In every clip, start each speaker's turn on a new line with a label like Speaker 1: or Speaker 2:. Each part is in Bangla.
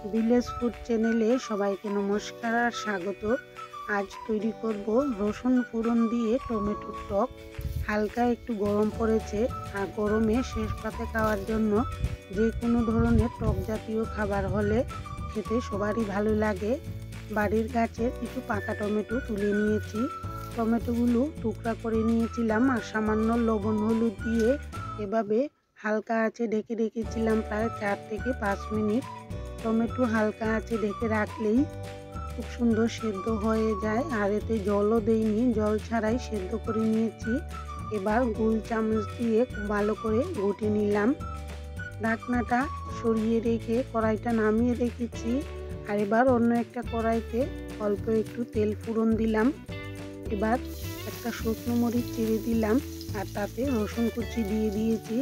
Speaker 1: ভিলেজ ফুড চ্যানেলে সবাইকে নমস্কার আর স্বাগত। আজ তৈরি করব রসুন ফোড়ন দিয়ে টমেটোর টক। হালকা একটু গরম পড়েছে আর গরমে শেষ পাতে খাওয়ার জন্য যে কোনো ধরনের টক জাতীয় খাবার হলে খেতে সবারই ভালো লাগে। বাড়ির গাছের কিছু পাকা টমেটো তুলে নিয়েছি। টমেটোগুলো টুকরা করে নিয়েছিলাম আর সামান্য লবণ হলুদ দিয়ে এভাবে হালকা আঁচে ঢেকে রেখেছিলাম প্রায় 4 থেকে 5 মিনিট। টমেটো হালকা আঁচে ঢেকে রাখলেই খুব সুন্দর সেদ্ধ হয়ে যায় আর এতে জলও দেইনি, জল ছাড়াই সেদ্ধ করে নিয়েছি। এবার গোল চামচ দিয়ে ভালো করে ঘুটে নিলাম। ঢাকনাটা সরিয়ে রেখে কড়াইটা নামিয়ে রেখেছি আর এবার অন্য একটা কড়াইতে অল্প একটু তেল ফোড়ন দিলাম। এবার একটা শুকনো মরিচ চিড়ে দিলাম আর তাতে রসুন কুচি দিয়ে দিয়েছি।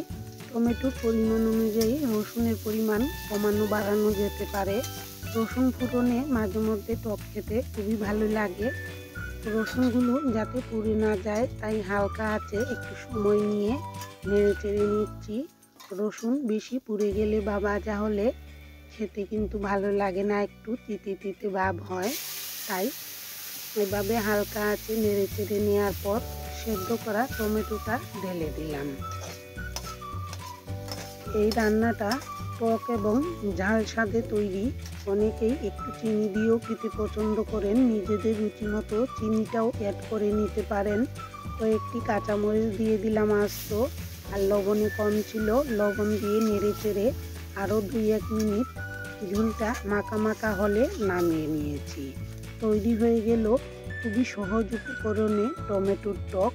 Speaker 1: টমেটোর পরিমাণ অনুযায়ী রসুনের পরিমাণ কমানো বাড়ানো যেতে পারে। রসুন ফোড়নে মাঝে মধ্যে টক খেতে খুবই ভালো লাগে। রসুনগুলো যাতে পুড়ে না যায় তাই হালকা আঁচে একটু সময় নিয়ে নেড়ে চেড়ে নিচ্ছি। রসুন বেশি পুড়ে গেলে বা ভাজা হলে খেতে কিন্তু ভালো লাগে না, একটু তিতে তিতে ভাব হয়। তাই এভাবে হালকা আঁচে নেড়ে চেড়ে নেওয়ার পর সেদ্ধ করা টমেটোটা ঢেলে দিলাম। এই রান্নাটা টক এবং ঝাল স্বাদে তৈরি। অনেকেই একটু চিনি দিয়েও খেতে পছন্দ করেন, নিজেদের রুচি মতো চিনিটাও অ্যাড করে নিতে পারেন। কয়েকটি কাঁচামরিচ দিয়ে দিলাম আস্ত, আর লবণে কম ছিল, লবণ দিয়ে নেড়ে চেড়ে আরও 2-1 মিনিট ঝোলটা মাখা মাখা হলে নামিয়ে নিয়েছি। তৈরি হয়ে গেল খুবই সহজ উপকরণে টমেটোর টক।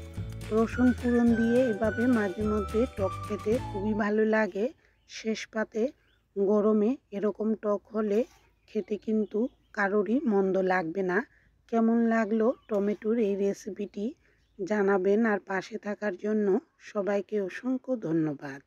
Speaker 1: রসুন ফোড়ন দিয়ে এভাবে মাঝে মধ্যে টক খেতে খুবই ভালো লাগে। শেষ পাতে গরমে এরকম টক হলে খেতে কিন্তু কারোরই মন্দ লাগবে না। কেমন লাগলো টমেটোর এই রেসিপিটি জানাবেন আর পাশে থাকার জন্য সবাইকে অসংখ্য ধন্যবাদ।